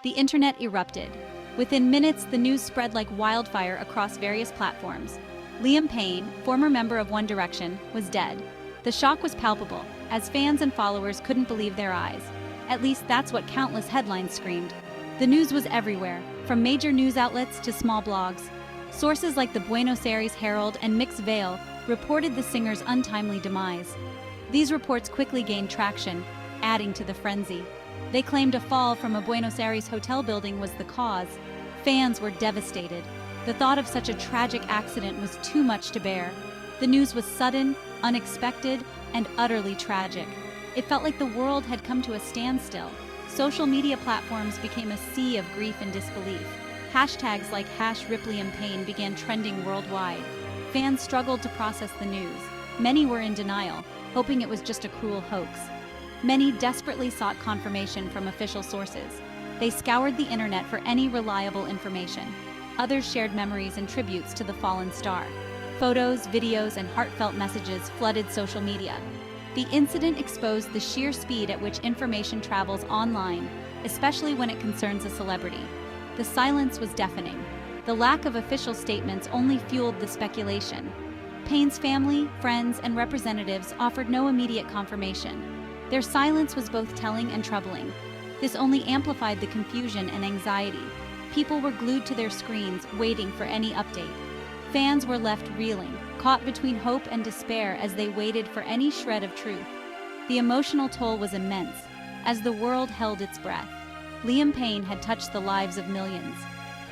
The internet erupted. Within minutes, the news spread like wildfire across various platforms. Liam Payne, former member of One Direction, was dead. The shock was palpable, as fans and followers couldn't believe their eyes. At least that's what countless headlines screamed. The news was everywhere, from major news outlets to small blogs. Sources like the Buenos Aires Herald and Mixed Veil reported the singer's untimely demise. These reports quickly gained traction, adding to the frenzy. They claimed a fall from a Buenos Aires hotel building was the cause. Fans were devastated. The thought of such a tragic accident was too much to bear. The news was sudden, unexpected, and utterly tragic. It felt like the world had come to a standstill. Social media platforms became a sea of grief and disbelief. Hashtags like #RipleyandPayne began trending worldwide. Fans struggled to process the news. Many were in denial, hoping it was just a cruel hoax. Many desperately sought confirmation from official sources. They scoured the internet for any reliable information. Others shared memories and tributes to the fallen star. Photos, videos, and heartfelt messages flooded social media. The incident exposed the sheer speed at which information travels online, especially when it concerns a celebrity. The silence was deafening. The lack of official statements only fueled the speculation. Payne's family, friends, and representatives offered no immediate confirmation. Their silence was both telling and troubling. This only amplified the confusion and anxiety. People were glued to their screens, waiting for any update. Fans were left reeling, caught between hope and despair as they waited for any shred of truth. The emotional toll was immense, as the world held its breath. Liam Payne had touched the lives of millions.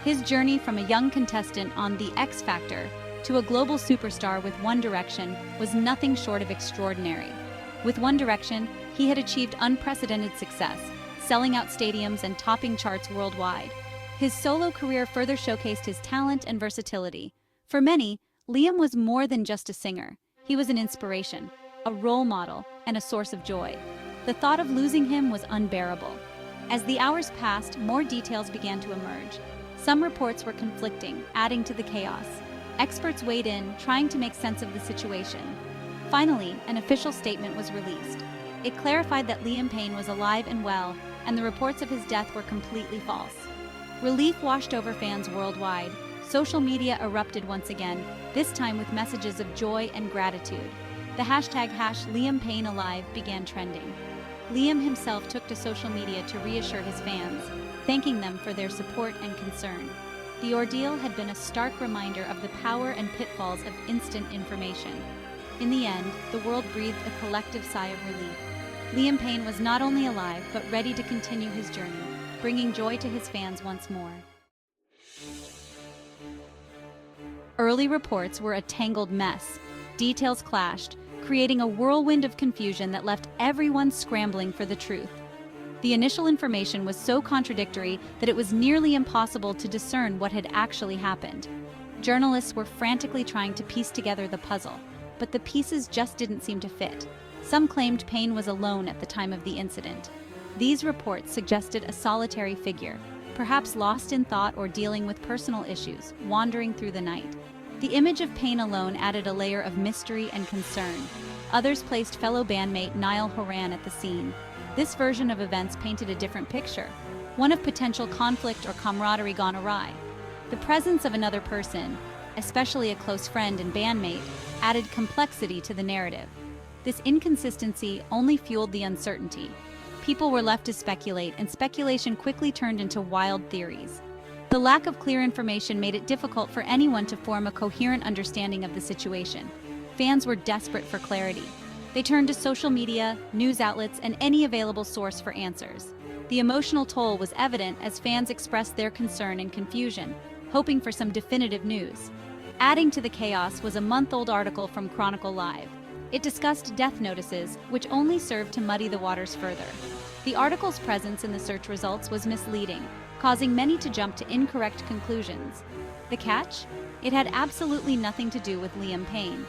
His journey from a young contestant on The X Factor to a global superstar with One Direction was nothing short of extraordinary. With One Direction, he had achieved unprecedented success, selling out stadiums and topping charts worldwide. His solo career further showcased his talent and versatility. For many, Liam was more than just a singer. He was an inspiration, a role model, and a source of joy. The thought of losing him was unbearable. As the hours passed, more details began to emerge. Some reports were conflicting, adding to the chaos. Experts weighed in, trying to make sense of the situation. Finally, an official statement was released. It clarified that Liam Payne was alive and well, and the reports of his death were completely false. Relief washed over fans worldwide. Social media erupted once again, this time with messages of joy and gratitude. The hashtag #LiamPayneAlive began trending. Liam himself took to social media to reassure his fans, thanking them for their support and concern. The ordeal had been a stark reminder of the power and pitfalls of instant information. In the end, the world breathed a collective sigh of relief. Liam Payne was not only alive, but ready to continue his journey, bringing joy to his fans once more. Early reports were a tangled mess. Details clashed, creating a whirlwind of confusion that left everyone scrambling for the truth. The initial information was so contradictory that it was nearly impossible to discern what had actually happened. Journalists were frantically trying to piece together the puzzle, but the pieces just didn't seem to fit. Some claimed Payne was alone at the time of the incident. These reports suggested a solitary figure, perhaps lost in thought or dealing with personal issues, wandering through the night. The image of Payne alone added a layer of mystery and concern. Others placed fellow bandmate Niall Horan at the scene. This version of events painted a different picture, one of potential conflict or camaraderie gone awry. The presence of another person, especially a close friend and bandmate, added complexity to the narrative. This inconsistency only fueled the uncertainty. People were left to speculate, and speculation quickly turned into wild theories. The lack of clear information made it difficult for anyone to form a coherent understanding of the situation. Fans were desperate for clarity. They turned to social media, news outlets, and any available source for answers. The emotional toll was evident as fans expressed their concern and confusion, hoping for some definitive news. Adding to the chaos was a month-old article from Chronicle Live. It discussed death notices, which only served to muddy the waters further. The article's presence in the search results was misleading, causing many to jump to incorrect conclusions. The catch? It had absolutely nothing to do with Liam Payne.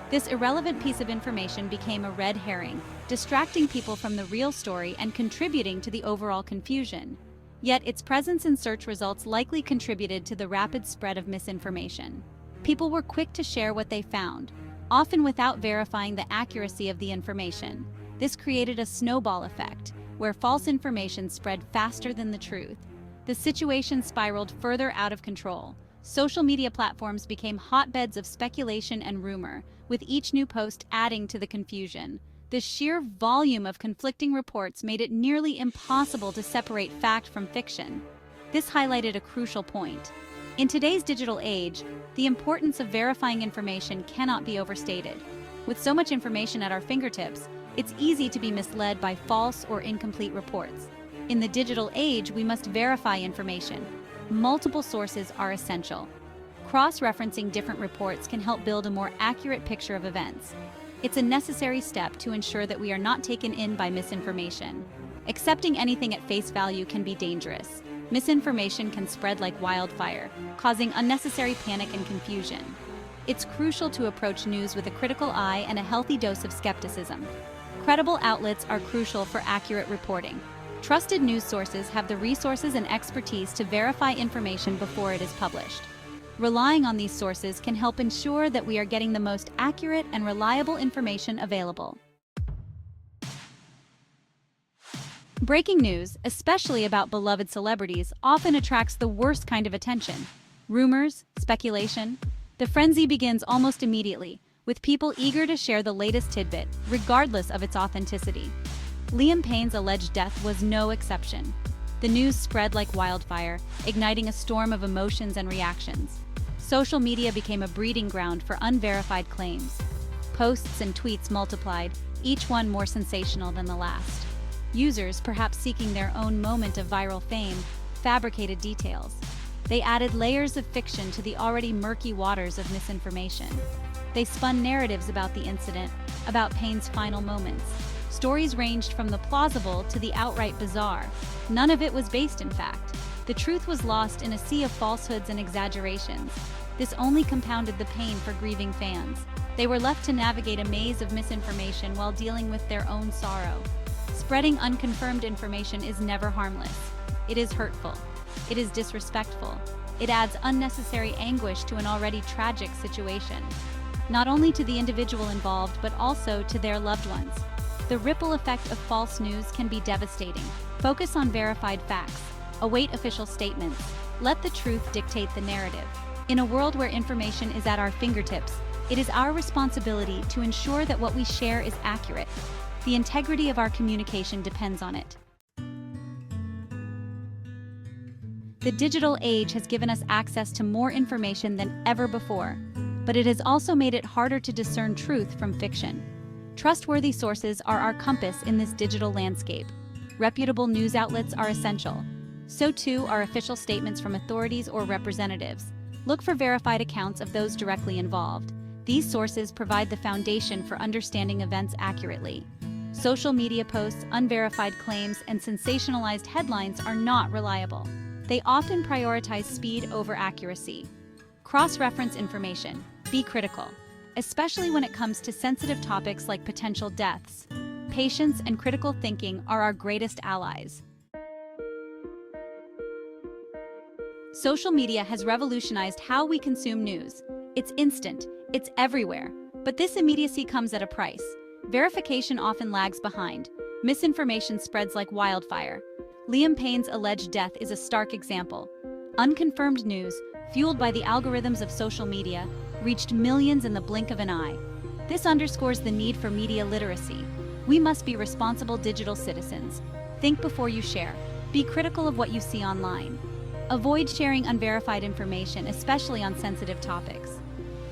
This irrelevant piece of information became a red herring, distracting people from the real story and contributing to the overall confusion. Yet its presence in search results likely contributed to the rapid spread of misinformation. People were quick to share what they found, often without verifying the accuracy of the information. This created a snowball effect, where false information spread faster than the truth. the situation spiraled further out of control. Social media platforms became hotbeds of speculation and rumor, with each new post adding to the confusion. The sheer volume of conflicting reports made it nearly impossible to separate fact from fiction. This highlighted a crucial point. In today's digital age, the importance of verifying information cannot be overstated. With so much information at our fingertips, it's easy to be misled by false or incomplete reports. In the digital age, we must verify information. Multiple sources are essential. Cross-referencing different reports can help build a more accurate picture of events. It's a necessary step to ensure that we are not taken in by misinformation. Accepting anything at face value can be dangerous. Misinformation can spread like wildfire, causing unnecessary panic and confusion. It's crucial to approach news with a critical eye and a healthy dose of skepticism. Credible outlets are crucial for accurate reporting. Trusted news sources have the resources and expertise to verify information before it is published. Relying on these sources can help ensure that we are getting the most accurate and reliable information available. Breaking news, especially about beloved celebrities, often attracts the worst kind of attention. Rumors, speculation. The frenzy begins almost immediately, with people eager to share the latest tidbit, regardless of its authenticity. Liam Payne's alleged death was no exception. The news spread like wildfire, igniting a storm of emotions and reactions. Social media became a breeding ground for unverified claims. Posts and tweets multiplied, each one more sensational than the last. Users, perhaps seeking their own moment of viral fame, fabricated details. They added layers of fiction to the already murky waters of misinformation. They spun narratives about the incident, about Payne's final moments. Stories ranged from the plausible to the outright bizarre. None of it was based in fact. The truth was lost in a sea of falsehoods and exaggerations. This only compounded the pain for grieving fans. They were left to navigate a maze of misinformation while dealing with their own sorrow. Spreading unconfirmed information is never harmless. It is hurtful. It is disrespectful. It adds unnecessary anguish to an already tragic situation, not only to the individual involved but also to their loved ones. The ripple effect of false news can be devastating. Focus on verified facts. Await official statements. Let the truth dictate the narrative. In a world where information is at our fingertips, it is our responsibility to ensure that what we share is accurate. The integrity of our communication depends on it. The digital age has given us access to more information than ever before, but it has also made it harder to discern truth from fiction. Trustworthy sources are our compass in this digital landscape. Reputable news outlets are essential. So too are official statements from authorities or representatives. Look for verified accounts of those directly involved. These sources provide the foundation for understanding events accurately. Social media posts, unverified claims, and sensationalized headlines are not reliable. They often prioritize speed over accuracy. Cross-reference information. Be critical, especially when it comes to sensitive topics like potential deaths. Patience and critical thinking are our greatest allies. Social media has revolutionized how we consume news. It's instant, it's everywhere, but this immediacy comes at a price. Verification often lags behind. Misinformation spreads like wildfire. Liam Payne's alleged death is a stark example. Unconfirmed news, fueled by the algorithms of social media, reached millions in the blink of an eye. This underscores the need for media literacy. We must be responsible digital citizens. Think before you share. Be critical of what you see online. Avoid sharing unverified information, especially on sensitive topics.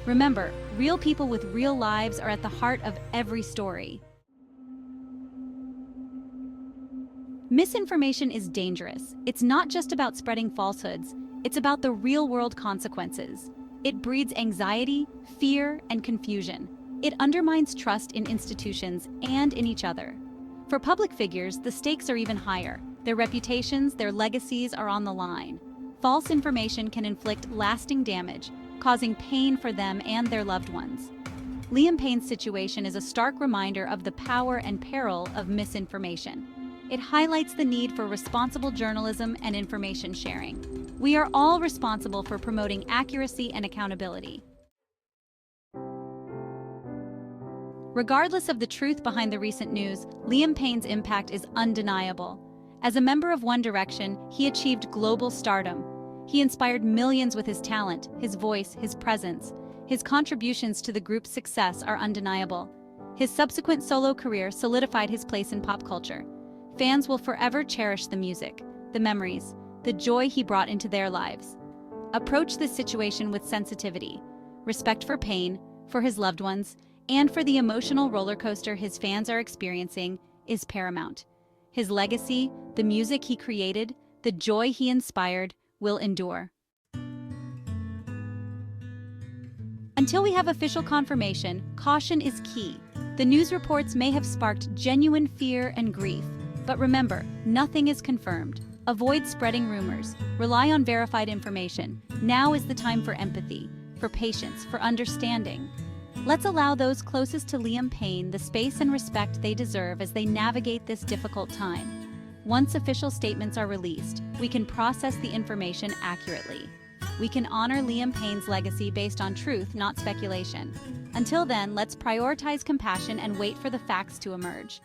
Remember, real people with real lives are at the heart of every story. Misinformation is dangerous. It's not just about spreading falsehoods, it's about the real-world consequences. It breeds anxiety, fear, and confusion. It undermines trust in institutions and in each other. For public figures, the stakes are even higher. Their reputations, their legacies are on the line. False information can inflict lasting damage, causing pain for them and their loved ones. Liam Payne's situation is a stark reminder of the power and peril of misinformation. It highlights the need for responsible journalism and information sharing. We are all responsible for promoting accuracy and accountability. Regardless of the truth behind the recent news, Liam Payne's impact is undeniable. As a member of One Direction, he achieved global stardom. He inspired millions with his talent, his voice, his presence. His contributions to the group's success are undeniable. His subsequent solo career solidified his place in pop culture. Fans will forever cherish the music, the memories, the joy he brought into their lives. Approach this situation with sensitivity, respect for Payne, for his loved ones, and for the emotional roller coaster his fans are experiencing is paramount. His legacy, the music he created, the joy he inspired, will endure. Until we have official confirmation, caution is key. The news reports may have sparked genuine fear and grief, but remember, nothing is confirmed. Avoid spreading rumors. Rely on verified information. Now is the time for empathy, for patience, for understanding. Let's allow those closest to Liam Payne the space and respect they deserve as they navigate this difficult time. Once official statements are released, we can process the information accurately. We can honor Liam Payne's legacy based on truth, not speculation. Until then, let's prioritize compassion and wait for the facts to emerge.